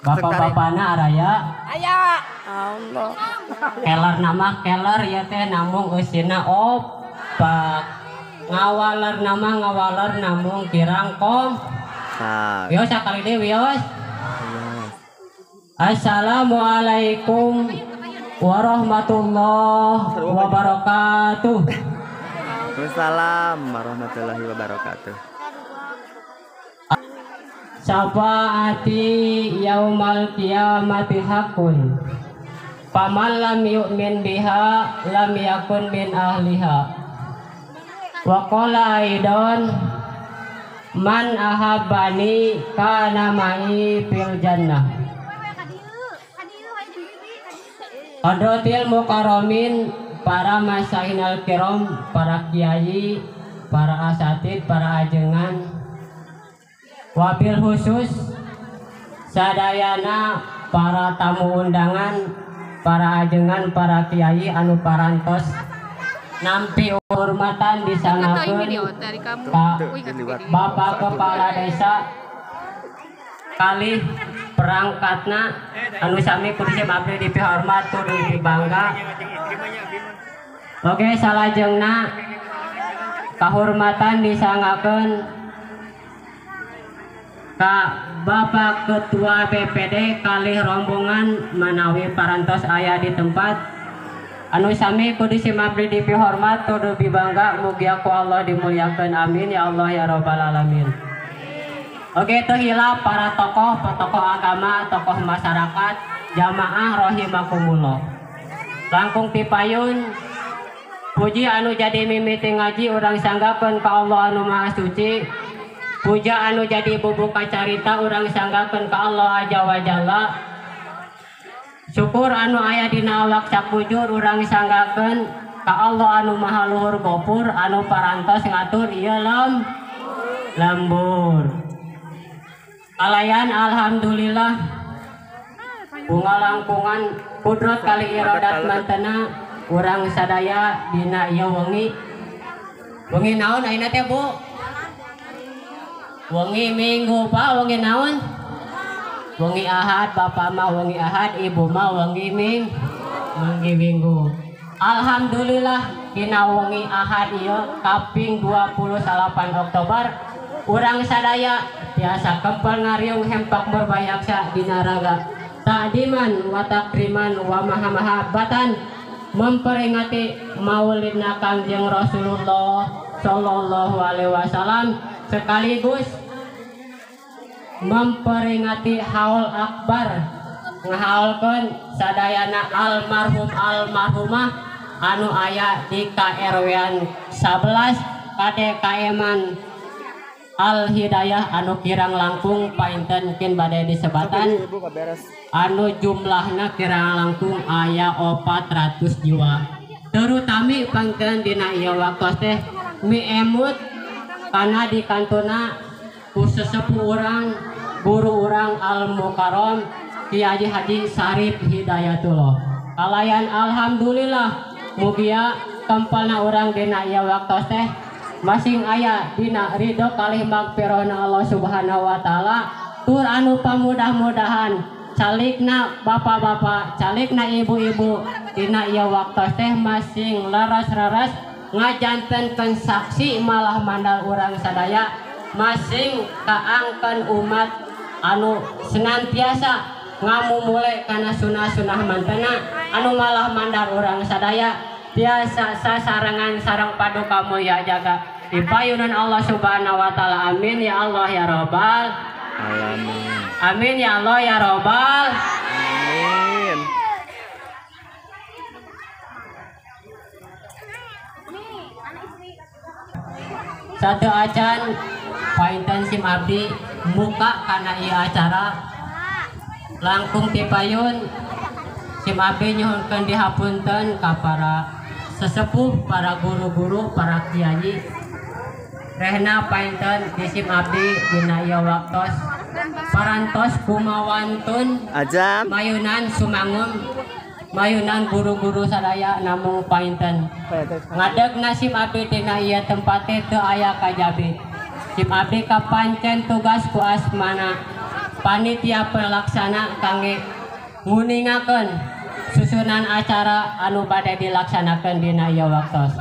bapak-bapakna araya Aya. Allah. keler nama keler ya teh namung eusina opak ngawaler nama ngawaler namung kirang kom wios sakali deui wios. Assalamualaikum warahmatullahi wabarakatuh. Waalaikumsalam warahmatullahi wabarakatuh. Syafaati yaumal qiyamati hakun. Paman lam yu'min biha lam yakun min ahliha. Wa qala aidan man ahabbani kana ma'i fil jannah. Hadratil mukarramin, para masyahinal kiram, para kiai, para asatid, para ajengan, wabil khusus sadayana para tamu undangan, para ajengan, para kiai anu parantos nampi hormatan disangakeun ka Bapak Kepala Desa kali perangkatna anu sami kudu abdi dipihormat kudu dibangga. Oke, salajengna kahormatan disangakeun ka Bapak Ketua BPD kali rombongan manawi parantos aya di tempat anu sami kudu abdi dipihormat kudu dibangga mugi ku Allah dimuliakeun amin ya Allah ya rabbal alamin. Oke, itu hilap para tokoh agama, tokoh masyarakat, jamaah rahimakumullah. Langkung tipayun, puji anu jadi mimiti ngaji urang sanggakeun ka Allah anu Maha Suci. Puja anu jadi bubuka carita urang sanggakeun ka Allah Azza wa Jalla. Syukur anu aya dina awak sakujur urang sanggakeun ka Allah anu Maha Luhur Gopur anu parantos ngatur ieu lembur. Kalayan alhamdulillah bunga langkungan kudrat kali iradat mantena urang sadaya dina ieu wengi naon ayeuna teh Bu? Wengi Minggu Pak, wengi naon? Wengi Ahad, Bapak mah wengi Ahad, Ibu mah wengi Minggu. Alhamdulillah dina wengi Ahad ieu kaping 28 Oktober urang sadaya biasa kempel ngariung hempak berbayaksa dina raga ta'diman wa takriman wa maha-mahabatan memperingati maulidna Kangjeng Rasulullah sallallahu alaihi wasallam sekaligus memperingati haul akbar ngahaulkeun sadayana almarhumah anu aya di KRW-an 11 KDKM-an Al Hidayah anu kirang langkung painten kin bade disebatan anu jumlahna kirang langkung aya 400 jiwa terutami pangkeun dina ieu waktos teh miemut kana di kantuna ku sesepuh urang guru urang Al Mukarram Kiai Haji Sarip Hidayatullah kalayan alhamdulillah mugia kempalna urang dina ieu waktos teh masing aya dina ridho kalih magfirahna Allah Subhanahu wa taala tur anu pamudah-mudahan calikna bapak-bapak calikna ibu-ibu dina ieu waktos teh masing laras-laras ngajantenkeun saksi malah mandal urang sadaya masing kaangkeun umat anu senantiasa ngamumule kana sunah-sunah mantena anu malah mandal urang sadaya biasa sasarangan sareng paduka mulya jaga dipayunan Allah Subhanahu wa taala amin ya Allah ya rabbal alamin amin ya Allah ya rabbal amin. Satu acan painten sim abdi muka kana ieu acara langkung tipayun sim abdi nyuhunkeun dihapunten ka para sesepuh, para guru-guru, para kiai rehna painten disim abdi dina ieu waktos parantos kumawantun Ajam mayunan sumangum mayunan guru-guru sadaya namung painten ngadeg nasib abdi dina ieu tempat teu aya kajabi sim abdi kapancen tugas ku asmana panitia pelaksana kangge nguningakeun susunan acara anu bade dilaksanakeun dina ieu waktos.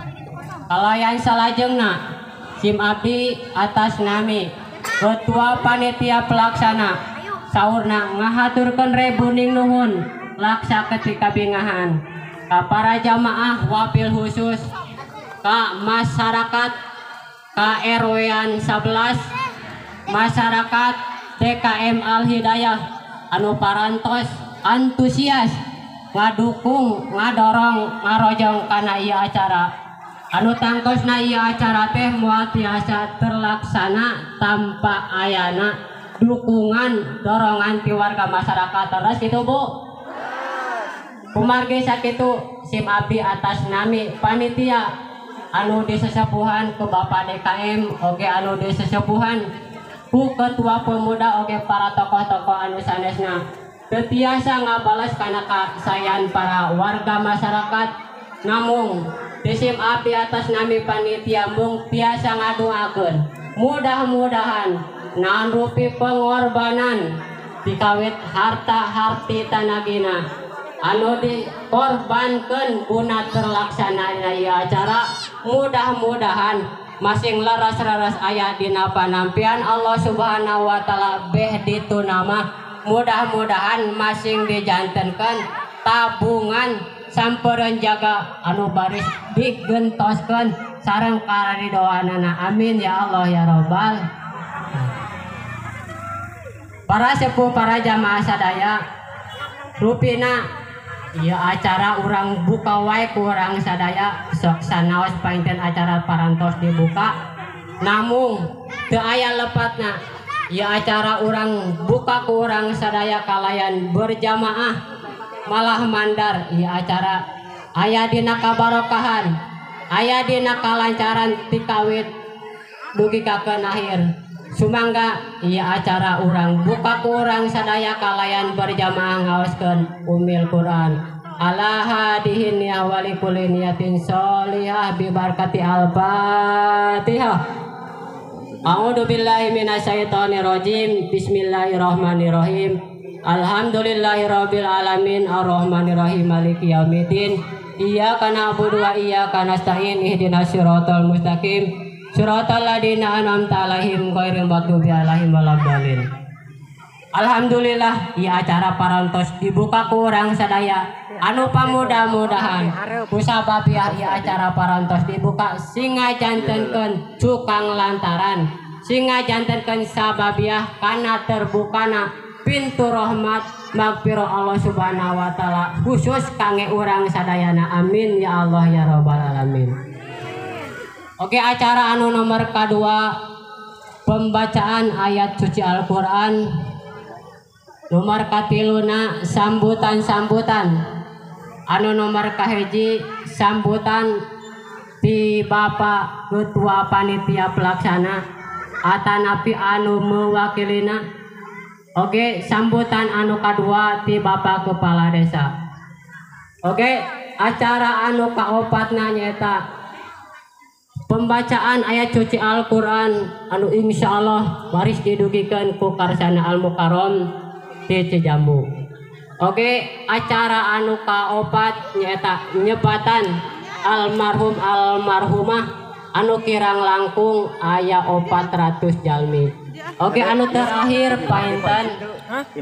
Kalayan salajengna sim abdi atas nami ketua panitia pelaksana saurna ngahaturkeun rebuning nuhun laksa ketika bingahan ka para jamaah wapil khusus ka masyarakat ka RW-an 11 masyarakat DKM Al Hidayah anu parantos antusias ngadukung ngadorong ngarojong kana ieu acara anu tangkosna ieu acara teh moal tiasa terlaksana tanpa ayana dukungan dorongan ti warga masyarakat. Terus gitu Bu kumargi sakitu sim abdi atas nami panitia anu disesepuhan ke Bapak DKM oge anu disesepuhan ku ketua pemuda oge para tokoh-tokoh anu sanesna teu tiasa ngabales kana kasayan para warga masyarakat namung sim abdi atas nami panitia mung tiasa ngadoakeun mudah-mudahan naon rupi pengorbanan dikawit harta harti tanagina anu dikorbankeun guna terlaksanana ieu acara mudah-mudahan masing laras-laras aya dina panampian Allah Subhanahu wa taala beh dituna mah mudah-mudahan masing dijantenkeun tabungan sampereun jaga anu baris digentoskeun sareng karidoanana amin ya Allah ya Rabbal. Para sepuh para jamaah sadaya rupina ieu acara urang buka wae ku urang sadaya sok sanaos painten acara parantos dibuka namung teu aya lepatna ieu acara urang buka ku urang sadaya kalayan berjamaah malah mandar ieu acara aya dina kabarokahan aya dina kalancaran ti kawit dugi ka akhir sumangga ieu acara urang buka ku urang sadaya kalayan berjamaah ngaoskeun umil Quran ala hadihin ya wali kulli niyatin sholihah bi barakati al-Fatihah. A'udzu billahi minasyaitonir rajim. Bismillahirrahmanirrahim. Alhamdulillahirabbil alamin arrahmanir rahim maliki yaumiddin. Iyyaka na'budu wa iyyaka nasta'in ihdinas siratal mustaqim. Suratal ladina an'amta 'alaihim ghairil maghdubi 'alaihim waladdallin. Alhamdulillah ieu acara parantos dibuka ku urang sadaya anu pamudah-mudahan kusababiah ieu acara parantos dibuka sing ngajantenkeun cukang lantaran sing ngajantenkeun sababiah kana terbukana pintu rahmat magfirah Allah Subhanahu wa taala khusus kangge urang sadayana amin ya Allah ya Rabbal alamin. Oke, acara anu nomor kedua pembacaan ayat suci Al-Quran. Nomor katiluna sambutan-sambutan anu nomor kahiji sambutan ti Bapak Ketua Panitia Pelaksana atanapi anu mewakilina. Oke, sambutan anu kedua ti Bapak Kepala Desa. Oke, acara anu kaopatna nyaeta pembacaan ayat suci Al-Quran anu insyaallah baris didugikeun ku Karsana Al-Mukarram di Cijambu. Oke, acara anu kaopat nyaeta nyebatan almarhum almarhumah anu kirang langkung aya 400 jalmi. Oke, anu terakhir painten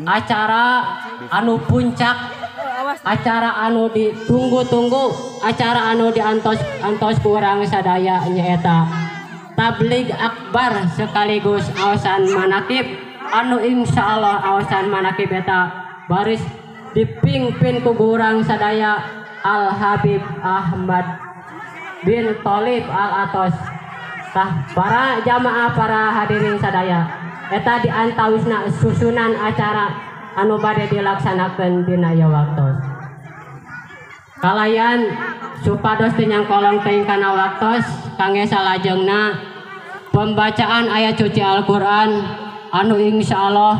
acara anu puncak, acara anu ditunggu-tunggu, acara anu diantos kurang sadaya nyaeta tabligh akbar sekaligus aosan manakib anu insyaallah aosan manakib eta baris dipimpin ku urang sadaya Al Habib Ahmad bin Thalib Al Atos. Tah para jamaah para hadirin sadaya eta diantawisna susunan acara anu bade dilaksanakeun dina ieu waktos. Kalayan supados teu nyangkolong teuing kana waktos kangge salajengna pembacaan ayat suci Al-Qur'an anu insyaallah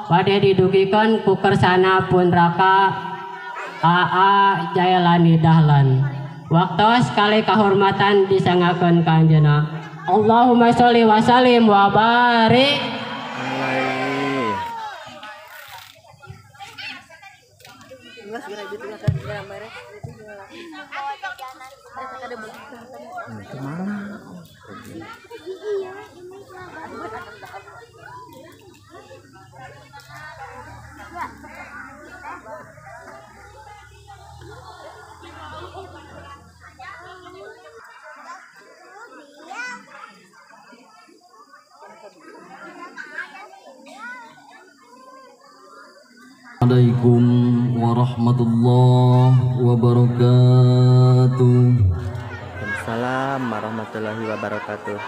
bade didugikeun ku Kersana Punraka AA Jailani Dahlan. Waktos kali kahormatan disangakeun ka anjeunna. Allahumma sholli wa sallim wa barik. Kemana? Assalamualaikum warahmatullahi wabarakatuh. Waalaikumsalam warahmatullahi wabarakatuh.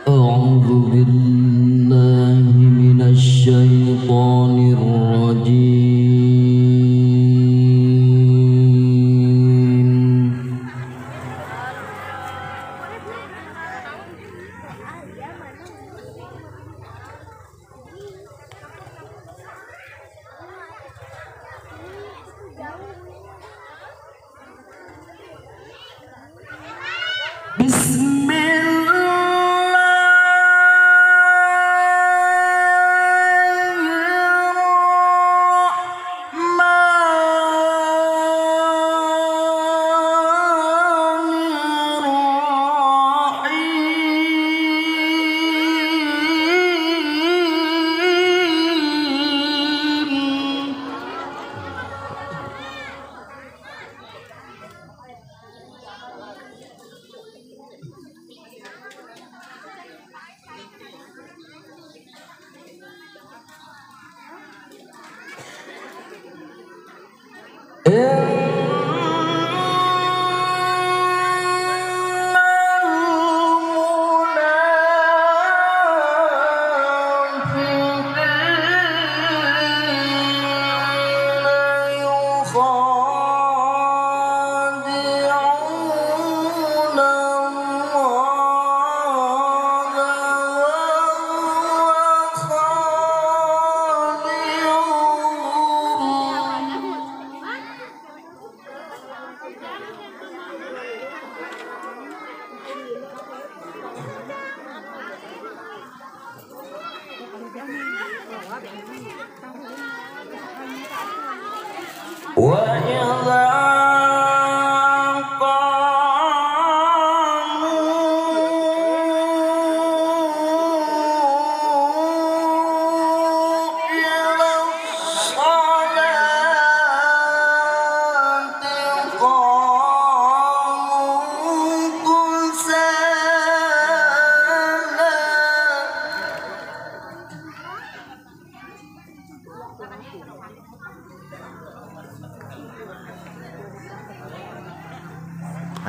A'udzu billahi minasy syaithanir rajim.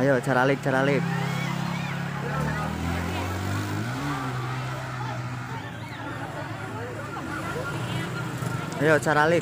Ayo caralik. Ayo caralik.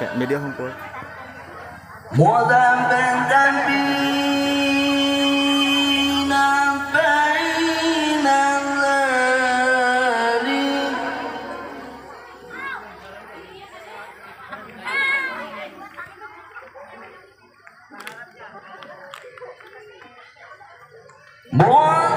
Kayak video humpul. Boy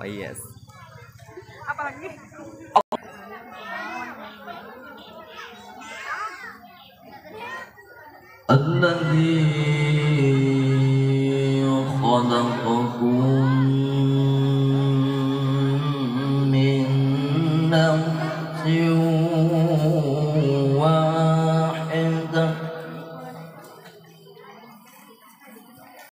yes. الذي خلقكم